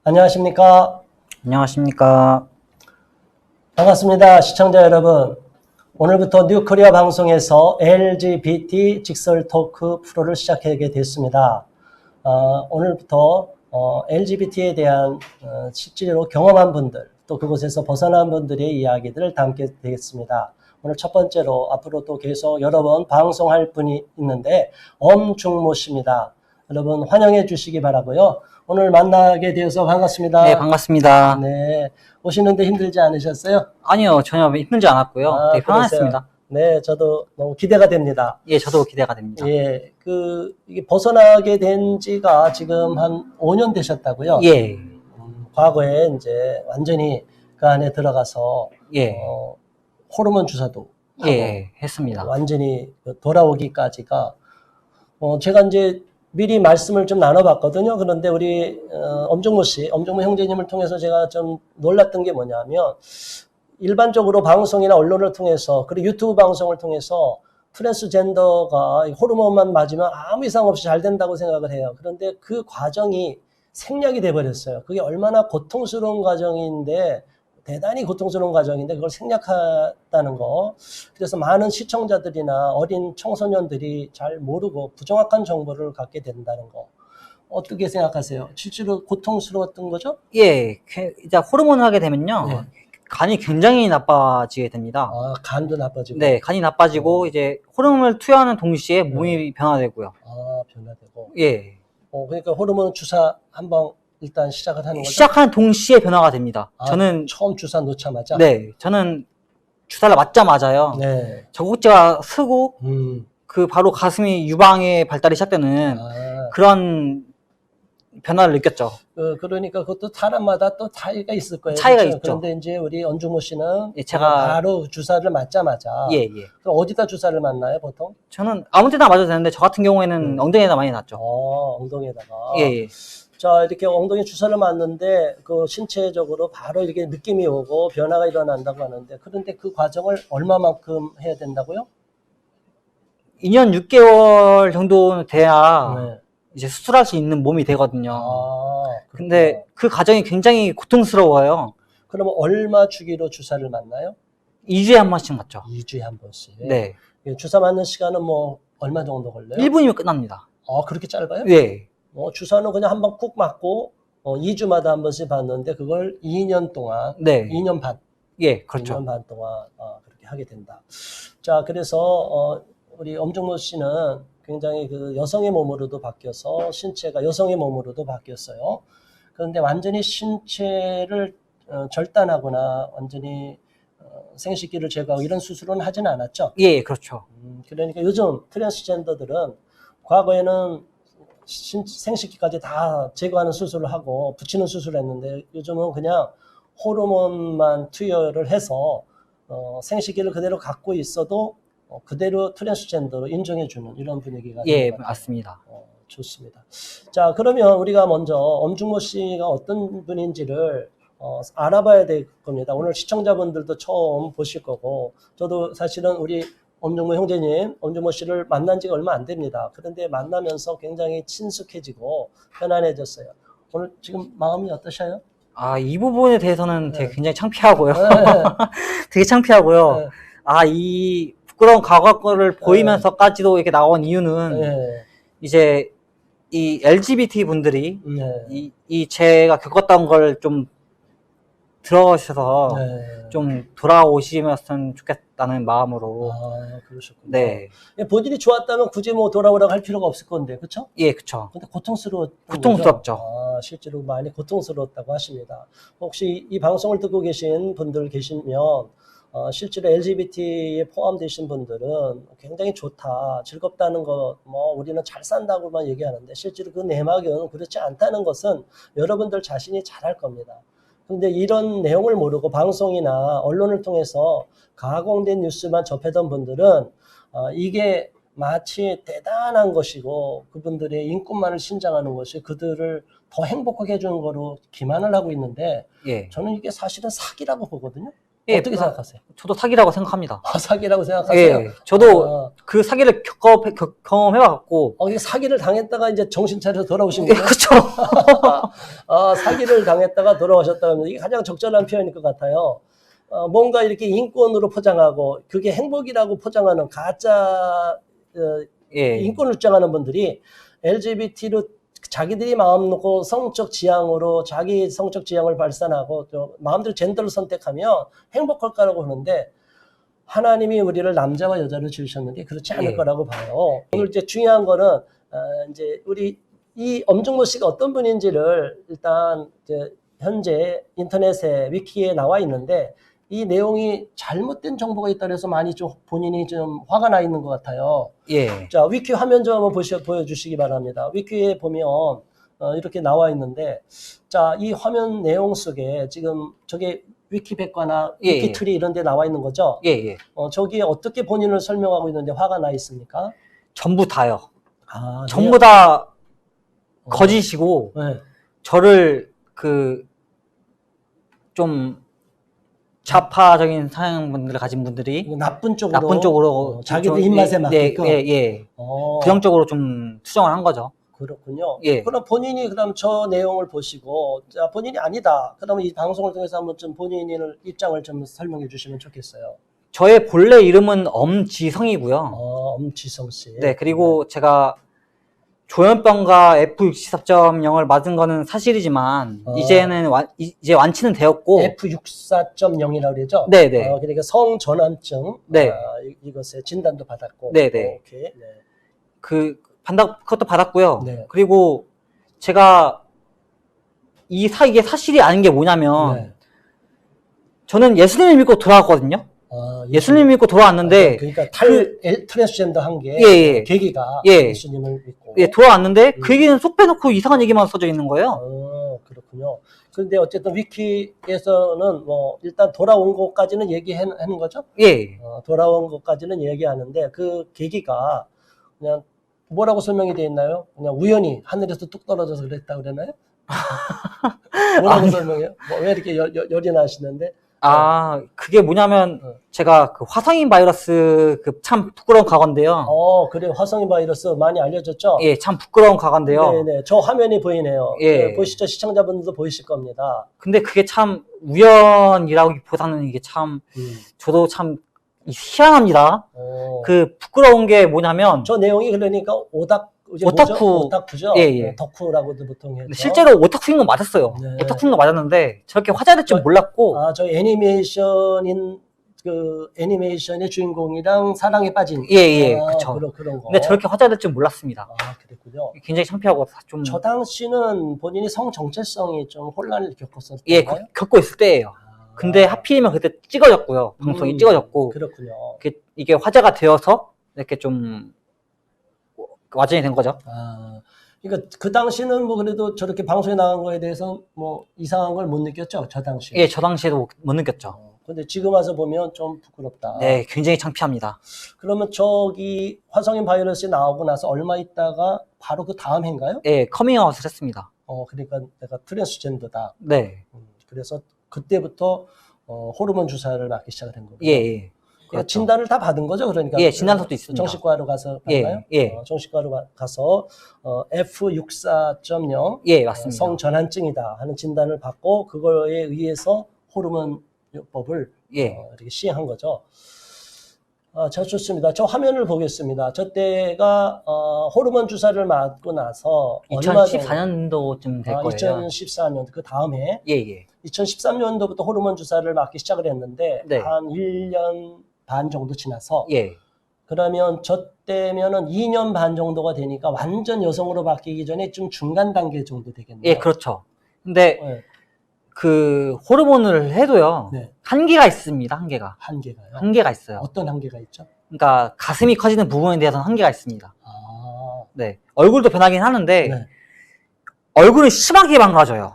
안녕하십니까? 안녕하십니까. 반갑습니다. 시청자 여러분. 오늘부터 뉴코리아 방송에서 LGBT 직설 토크 프로를 시작하게 됐습니다. 오늘부터 LGBT에 대한 실제로 경험한 분들, 또 그곳에서 벗어난 분들의 이야기들을 담게 되겠습니다. 오늘 첫 번째로 앞으로 또 계속 여러 번 방송할 분이 있는데 엄중모 씨입니다. 여러분 환영해 주시기 바라고요. 오늘 만나게 되어서 반갑습니다. 네, 반갑습니다. 네, 오시는데 힘들지 않으셨어요? 아니요, 전혀 힘들지 않았고요. 되게 편안했습니다. 네, 저도 너무 기대가 됩니다. 예, 저도 기대가 됩니다. 예, 이게 벗어나게 된 지가 지금 한 5년 되셨다고요? 예, 과거에 이제 완전히 그 안에 들어가서, 예, 호르몬 주사도 하고, 예, 했습니다. 완전히 돌아오기까지가, 제가 이제 미리 말씀을 좀 나눠봤거든요. 그런데 우리, 엄중모 형제님을 통해서 제가 좀 놀랐던 게 뭐냐면, 일반적으로 방송이나 언론을 통해서, 그리고 유튜브 방송을 통해서 트랜스젠더가 호르몬만 맞으면 아무 이상 없이 잘 된다고 생각을 해요. 그런데 그 과정이 생략이 돼버렸어요. 그게 얼마나 고통스러운 과정인데, 대단히 고통스러운 과정인데 그걸 생략했다는 거. 그래서 많은 시청자들이나 어린 청소년들이 잘 모르고 부정확한 정보를 갖게 된다는 거. 어떻게 생각하세요? 실제로 고통스러웠던 거죠? 예, 이제 호르몬을 하게 되면요. 네. 간이 굉장히 나빠지게 됩니다. 간도 나빠지고. 네, 간이 나빠지고 이제 호르몬을 투여하는 동시에 몸이 변화되고요. 변화되고. 예, 그러니까 호르몬 주사 한번 일단 시작을 하는 거죠? 시작하는 동시에 변화가 됩니다. 저는 처음 주사 놓자마자? 네, 저는 주사를 맞자마자요. 네. 젖꼭지가 쓰고 그 바로 가슴이 유방의 발달이 시작되는 그런 변화를 느꼈죠. 그러니까 그것도 사람마다 또 차이가 있을 거예요. 차이가 그렇죠? 있죠. 그런데 이제 우리 엄중모 씨는 예, 제가 바로 주사를 맞자마자. 예. 그럼 어디다 주사를 맞나요, 보통? 저는 아무 데나 맞아도 되는데 저 같은 경우에는 엉덩이에다 많이 맞죠. 엉덩이에다가. 예. 자, 이렇게 엉덩이 주사를 맞는데 그 신체적으로 바로 이렇게 느낌이 오고 변화가 일어난다고 하는데, 그런데 그 과정을 얼마만큼 해야 된다고요? 2년 6개월 정도 돼야 네. 이제 수술할 수 있는 몸이 되거든요. 근데 그렇구나. 그 과정이 굉장히 고통스러워요. 그러면 얼마 주기로 주사를 맞나요? 2주에 한 번씩 맞죠. 2주에 한 번씩. 네. 주사 맞는 시간은 뭐 얼마 정도 걸려요? 1분이면 끝납니다. 그렇게 짧아요? 네. 주사는 그냥 한 번 쿡 맞고 2주마다 한 번씩 받는데 그걸 2년 동안, 네. 2년 반. 예, 그렇죠. 2년 반 동안 그렇게 하게 된다. 자, 그래서 우리 엄중모 씨는 굉장히 그 여성의 몸으로도 바뀌어서 신체가 여성의 몸으로도 바뀌었어요. 그런데 완전히 신체를 절단하거나 완전히 생식기를 제거하고 이런 수술은 하진 않았죠? 예, 그렇죠. 그러니까 요즘 트랜스젠더들은 과거에는 생식기까지 다 제거하는 수술을 하고 붙이는 수술을 했는데 요즘은 그냥 호르몬만 투여를 해서 생식기를 그대로 갖고 있어도 그대로 트랜스젠더로 인정해주는 이런 분위기가 예, 있는 것 같아요. 맞습니다. 좋습니다. 자, 그러면 우리가 먼저 엄중모 씨가 어떤 분인지를 알아봐야 될 겁니다. 오늘 시청자분들도 처음 보실 거고, 저도 사실은 우리 엄중모 형제님, 엄중모 씨를 만난 지가 얼마 안 됩니다. 그런데 만나면서 굉장히 친숙해지고 편안해졌어요. 오늘 지금 마음이 어떠셔요? 이 부분에 대해서는 네. 되게 굉장히 창피하고요. 네. 되게 창피하고요. 네. 이 부끄러운 과거를 보이면서까지도 이렇게 나온 이유는 네. 이제 이 LGBT 분들이 네. 이 제가 겪었던 걸 좀 들어주셔서 네. 좀 돌아오시면 좋겠다는 마음으로. 그러셨군요. 네. 본인이 좋았다면 굳이 뭐 돌아오라고 할 필요가 없을 건데, 그쵸? 예, 그쵸. 근데 고통스러웠던 고통스럽죠. 거죠? 실제로 많이 고통스러웠다고 하십니다. 혹시 이 방송을 듣고 계신 분들 계시면 실제로 LGBT에 포함되신 분들은 굉장히 좋다, 즐겁다는 거, 우리는 잘 산다고만 얘기하는데 실제로 그 내막은 그렇지 않다는 것은 여러분들 자신이 잘 알 겁니다. 그런데 이런 내용을 모르고 방송이나 언론을 통해서 가공된 뉴스만 접하던 분들은 이게 마치 대단한 것이고 그분들의 인권만을 신장하는 것이 그들을 더 행복하게 해주는 거로 기만을 하고 있는데 예. 저는 이게 사실은 사기라고 보거든요. 예, 어떻게 생각하세요? 저도 사기라고 생각합니다. 사기라고 생각하세요? 예, 저도 그 사기를 경험해봤고. 이게 사기를 당했다가 이제 정신 차려서 돌아오신 거예요? 그쵸. 사기를 당했다가 돌아오셨다면 이게 가장 적절한 표현일 것 같아요. 뭔가 이렇게 인권으로 포장하고 그게 행복이라고 포장하는 가짜 예. 인권을 주장하는 분들이 LGBT로 자기들이 마음 놓고 성적 지향으로 자기 성적 지향을 발산하고 또 마음대로 젠더를 선택하면 행복할 거라고 하는데 하나님이 우리를 남자와 여자로 지으셨는데 그렇지 않을 예. 거라고 봐요. 오늘 이제 중요한 거는 이제 우리 이 엄중모 씨가 어떤 분인지를 일단 이제 현재 인터넷에 위키에 나와 있는데 이 내용이 잘못된 정보가 있다 그래서 많이 좀 본인이 좀 화가 나 있는 것 같아요. 예. 자, 위키 화면 좀 한번 보여주시기 바랍니다. 위키에 보면 이렇게 나와 있는데, 자, 이 화면 내용 속에 지금 저게 위키백과나 예, 위키트리 이런 데 나와 있는 거죠? 예, 예. 저기에 어떻게 본인을 설명하고 있는데 화가 나 있습니까? 전부 다요. 아, 전부 다 거짓이고, 네. 저를 좀 좌파적인 성향분들을 가진 분들이 나쁜 쪽으로, 나쁜 쪽으로 자기들 입맛에 맞게끔. 예. 부정적으로 좀 수정을 한 거죠. 그렇군요. 예. 그럼 본인이 그럼 저 내용을 보시고 자, 본인이 아니다. 그러면 이 방송을 통해서 한번 좀 본인의 입장을 좀 설명해 주시면 좋겠어요. 저의 본래 이름은 엄지성이고요. 엄지성 씨. 네, 그리고 제가 조현병과 F64.0을 맞은 거는 사실이지만 이제는 이제 완치는 되었고 F64.0이라고 그러죠? 네네. 그러니까 성전환증 네. 이것에 진단도 받았고. 네네. 오케이. 네. 그것도 받았고요. 네. 그리고 제가 이게 사실이 아닌 게 뭐냐면 네. 저는 예수님을 믿고 돌아왔거든요. 예수님 믿고 돌아왔는데 그러니까 트랜스젠더 한 게 계기가 예. 예수님을 믿고 돌아왔는데 그 얘기는 쏙 빼놓고 이상한 얘기만 써져 있는 거예요. 그렇군요. 그런데 어쨌든 위키에서는 뭐 일단 돌아온 것까지는 얘기하는 거죠? 예. 돌아온 것까지는 얘기하는데 그 계기가 그냥 뭐라고 설명이 되어 있나요? 그냥 우연히 하늘에서 뚝 떨어져서 그랬다 그러나요? 뭐라고 설명해요? 왜 이렇게 열이 나시는데? 그게 뭐냐면 제가 그 화성인 바이러스 참 부끄러운 과거인데요. 그래 화성인 바이러스 많이 알려졌죠? 예, 참 부끄러운 과거인데요. 네네, 저 화면이 보이네요. 예. 네, 보시죠, 시청자분들도 보이실 겁니다. 근데 그게 참 우연이라기보다는 이게 참 저도 참 희한합니다. 그 부끄러운 게 뭐냐면 저 내용이 그러니까 오타쿠죠? 예. 덕후라고도 보통 해요. 실제로 오타쿠인 건 맞았어요. 네. 오타쿠인 건 맞았는데 저렇게 화제될 줄 몰랐고. 저 애니메이션의 주인공이랑 사랑에 빠진. 예, 그쵸. 그런 거. 근데 저렇게 화제될 줄 몰랐습니다. 그랬군요. 굉장히 창피하고 좀. 저 당시는 본인이 성 정체성이 좀 혼란을 겪었었나요? 예, 겪고 있을 때예요. 근데 하필이면 그때 찍어졌고요. 방송이 찍어졌고. 그렇군요. 이게 화제가 되어서 이렇게 좀 와전이 된 거죠. 그러니까 그 당시는 뭐 그래도 저렇게 방송에 나간 거에 대해서 뭐 이상한 걸 못 느꼈죠, 저 당시에. 예, 저 당시에도 못 느꼈죠. 근데 지금 와서 보면 좀 부끄럽다. 네, 굉장히 창피합니다. 그러면 저기 화성인 바이러스에 나오고 나서 얼마 있다가 바로 그 다음 해인가요? 예, 커밍아웃을 했습니다. 그러니까 내가 트랜스젠더다. 네. 그래서 그때부터 호르몬 주사를 맞기 시작을 한 거고요. 예. 그러니까 진단을 다 받은 거죠, 그러니까. 예, 진단서도 있습니다. 정신과로 가서 받나요? 예. 정신과로 가서 F64.0 예, 맞습니다. 성전환증이다 하는 진단을 받고 그거에 의해서 호르몬요법을 이렇게 시행한 거죠. 자, 좋습니다. 저 화면을 보겠습니다. 저 때가 호르몬 주사를 맞고 나서 2014년도쯤 될 거예요. 2014년 그 다음에 예. 2013년도부터 호르몬 주사를 맞기 시작을 했는데 네. 한 1년 반 정도 지나서 예. 그러면 저 때면은 2년 반 정도가 되니까 완전 여성으로 바뀌기 전에 좀 중간 단계 정도 되겠네요. 예, 그렇죠. 근데 그 호르몬을 해도요. 네. 한계가 있습니다. 한계가. 한계가요? 한계가 있어요. 어떤 한계가 있죠? 그러니까 가슴이 커지는 부분에 대해서는 한계가 있습니다. 네. 얼굴도 변하긴 하는데 네. 얼굴은 심하게 망가져요.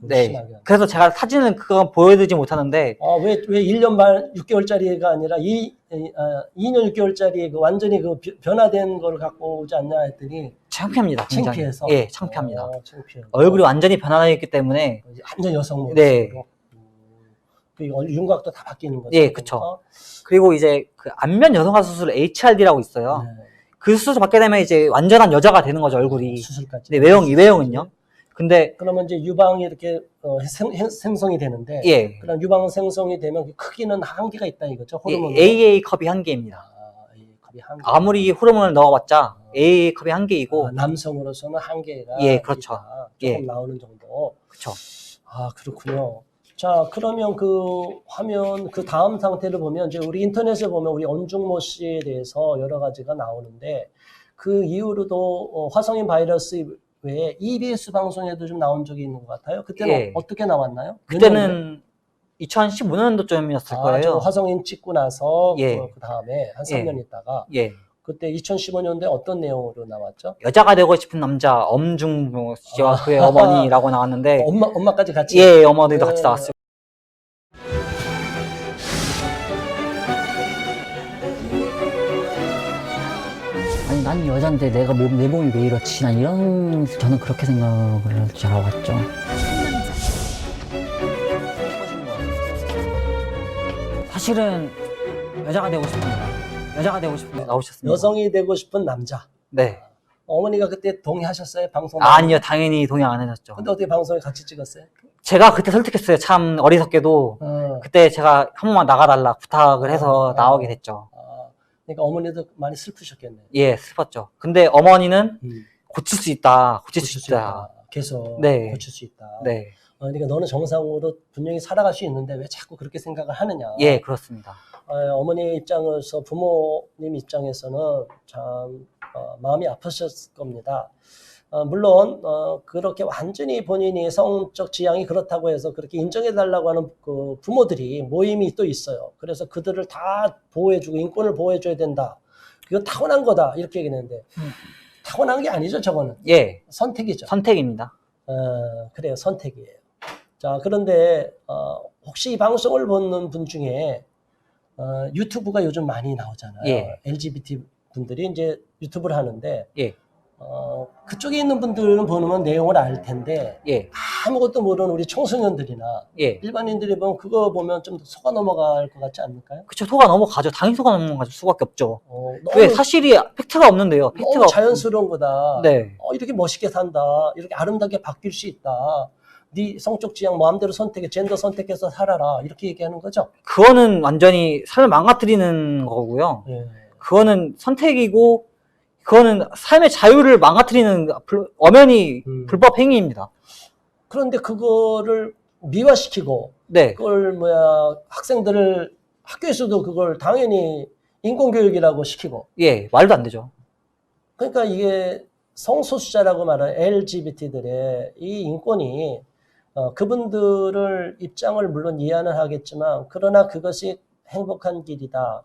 네. 심하게. 그래서 제가 사진은 그거 보여드리지 못하는데 왜 1년 반 6개월짜리가 아니라 2년 6개월짜리 그 완전히 그 변화된 걸 갖고 오지 않냐 했더니 창피합니다. 굉장히. 창피해서. 예, 창피합니다. 창피해서. 얼굴이 완전히 변화되어 있기 때문에 완전 여성 모습으로. 네. 그 윤곽도 다 바뀌는 거죠. 예, 그쵸. 그리고 이제 그 안면 여성화 수술 HRD라고 있어요. 네. 그 수술 받게 되면 이제 완전한 여자가 되는 거죠, 얼굴이. 수술까지. 근데 외형은요? 근데 그러면 이제 유방이 이렇게 생성이 되는데, 예, 그럼 유방 생성이 되면 그 크기는 한계가 있다 이거죠. 호르몬. AA 컵이 한계입니다. 컵이 한계. 아무리 호르몬을 넣어봤자 AA 컵이 한계이고. 남성으로서는 한계가 예, 그렇죠. 있다. 조금 예. 나오는 정도. 그쵸. 그렇군요. 자, 그러면 그 화면, 그 다음 상태를 보면, 이제 우리 인터넷에 보면 우리 엄중모 씨에 대해서 여러 가지가 나오는데, 그 이후로도 화성인 바이러스 외에 EBS 방송에도 좀 나온 적이 있는 것 같아요. 그때는 예. 어떻게 나왔나요? 그때는 2015년도쯤이었을 저 거예요. 화성인 찍고 나서 예. 그 다음에 한 3년 있다가 예. 그때 2015년도에 어떤 내용으로 나왔죠? 여자가 되고 싶은 남자 엄중모 씨와 그의 어머니라고 나왔는데 엄마까지 같이? 예, 어머니도 같이 예. 나왔어요. 아니 난 여잔데 내 몸이 왜 이렇지? 난 저는 그렇게 생각을 자라왔죠. 사실은 여자가 되고 싶은 나오셨습니다. 여성이 되고 싶은 남자. 네. 어머니가 그때 동의하셨어요? 방송? 아니요, 당연히 동의 안 해줬죠. 근데 어떻게 방송에 같이 찍었어요? 제가 그때 설득했어요. 참 어리석게도. 그때 제가 한 번만 나가달라 부탁을 해서 나오게 됐죠. 그러니까 어머니도 많이 슬프셨겠네. 예, 슬펐죠. 근데 어머니는 고칠 수 있다. 고칠 수 있다. 계속 네. 고칠 수 있다. 네. 그러니까 너는 정상으로 분명히 살아갈 수 있는데 왜 자꾸 그렇게 생각을 하느냐. 예, 그렇습니다. 어머니 입장에서, 부모님 입장에서는 참 마음이 아프셨을 겁니다. 물론 그렇게 완전히 본인이 성적 지향이 그렇다고 해서 그렇게 인정해달라고 하는 그 부모들이 모임이 또 있어요. 그래서 그들을 다 보호해주고 인권을 보호해줘야 된다. 이거 타고난 거다 이렇게 얘기했는데 타고난 게 아니죠. 저거는 예, 선택이죠. 선택입니다. 그래요. 선택이에요. 자, 그런데 혹시 이 방송을 보는 분 중에 유튜브가 요즘 많이 나오잖아요. 예. LGBT 분들이 이제 유튜브를 하는데 예, 그쪽에 있는 분들은 보면 내용을 알 텐데 예, 아무것도 모르는 우리 청소년들이나 예. 일반인들이 보면 그거 보면 좀 속아 넘어갈 것 같지 않을까요? 그쵸, 속아 넘어가죠. 당연히 속아 넘어갈 수밖에 없죠. 너무, 왜 사실이 팩트가 없는데요. 팩트가 너무 자연스러운 거다. 네. 이렇게 멋있게 산다. 이렇게 아름답게 바뀔 수 있다. 네 성적 지향 마음대로 선택해, 젠더 선택해서 살아라. 이렇게 얘기하는 거죠. 그거는 완전히 삶을 망가뜨리는 거고요. 예. 그거는 선택이고, 그거는 삶의 자유를 망가뜨리는 엄연히 불법 행위입니다. 그런데 그거를 미화시키고, 네. 그걸 학생들을 학교에서도 그걸 당연히 인권교육이라고 시키고. 예, 말도 안 되죠. 그러니까 이게 성소수자라고 말하는 LGBT들의 이 인권이 그분들을 입장을 물론 이해는 하겠지만 그러나 그것이 행복한 길이다.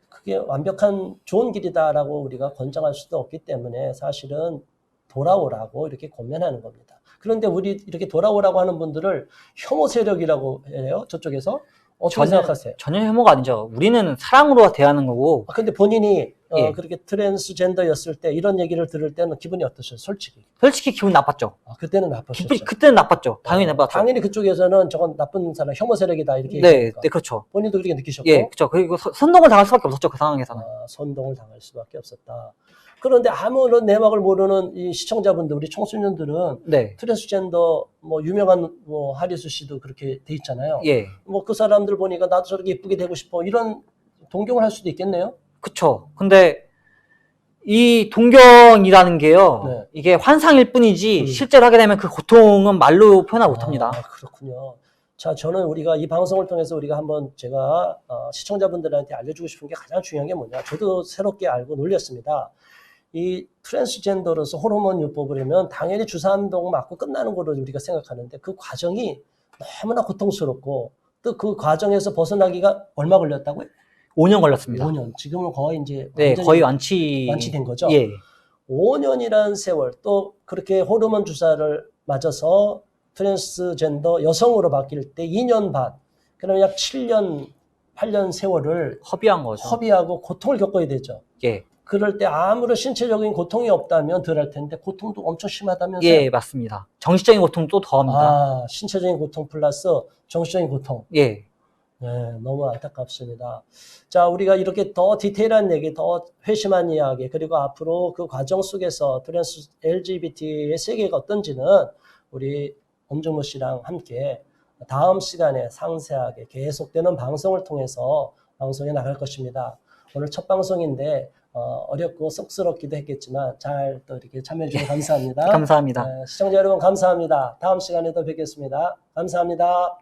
그게 완벽한 좋은 길이다라고 우리가 권장할 수도 없기 때문에 사실은 돌아오라고 이렇게 권면하는 겁니다. 그런데 우리 이렇게 돌아오라고 하는 분들을 혐오 세력이라고 해요. 저쪽에서. 어떻게 생각하세요? 전혀 혐오가 아니죠. 우리는 사랑으로 대하는 거고. 근데 본인이 예. 그렇게 트랜스젠더였을 때 이런 얘기를 들을 때는 기분이 어떠셨어요? 솔직히. 솔직히 기분 나빴죠. 그때는 나빴었죠. 그때는 나빴죠. 당연히 나빴죠. 당연히 그쪽에서는 저건 나쁜 사람, 혐오 세력이다 이렇게 네, 얘기하니까. 네, 그렇죠. 본인도 그렇게 느끼셨고. 예, 그렇죠. 그리고 선동을 당할 수밖에 없었죠. 그 상황에서는. 선동을 당할 수밖에 없었다. 그런데 아무런 내막을 모르는 이 시청자분들, 우리 청소년들은 네. 트랜스젠더 유명한 하리수 씨도 그렇게 돼 있잖아요. 예. 그 사람들 보니까 나도 저렇게 예쁘게 되고 싶어 이런 동경을 할 수도 있겠네요. 그쵸. 근데 이 동경이라는 게요. 네. 이게 환상일 뿐이지 실제로 하게 되면 그 고통은 말로 표현 못합니다. 그렇군요. 자, 저는 우리가 이 방송을 통해서 우리가 한번 제가 시청자분들한테 알려주고 싶은 게 가장 중요한 게 뭐냐. 저도 새롭게 알고 놀렸습니다. 이 트랜스젠더로서 호르몬 요법을 하면 당연히 주사 한 동 맞고 끝나는 거로 우리가 생각하는데 그 과정이 너무나 고통스럽고 또 그 과정에서 벗어나기가 얼마 걸렸다고요? 5년 걸렸습니다. 5년. 지금은 거의 이제 네, 거의 완치된 거죠? 예. 5년이라는 세월 또 그렇게 호르몬 주사를 맞아서 트랜스젠더 여성으로 바뀔 때 2년 반, 그러면 약 7년, 8년 세월을 허비한 거죠. 허비하고 고통을 겪어야 되죠. 예. 그럴 때 아무런 신체적인 고통이 없다면 덜 할 텐데 고통도 엄청 심하다면서요? 예, 맞습니다. 정신적인 고통도 더합니다. 아, 신체적인 고통 플러스 정신적인 고통. 예. 네, 너무 안타깝습니다. 자, 우리가 이렇게 더 디테일한 얘기, 더 회심한 이야기, 그리고 앞으로 그 과정 속에서 트랜스 LGBT의 세계가 어떤지는 우리 엄정모 씨랑 함께 다음 시간에 상세하게 계속되는 방송을 통해서 방송에 나갈 것입니다. 오늘 첫 방송인데 어렵고 쑥스럽기도 했겠지만 잘 또 이렇게 참여해 주셔서 감사합니다. 감사합니다. 시청자 여러분 감사합니다. 다음 시간에 또 뵙겠습니다. 감사합니다.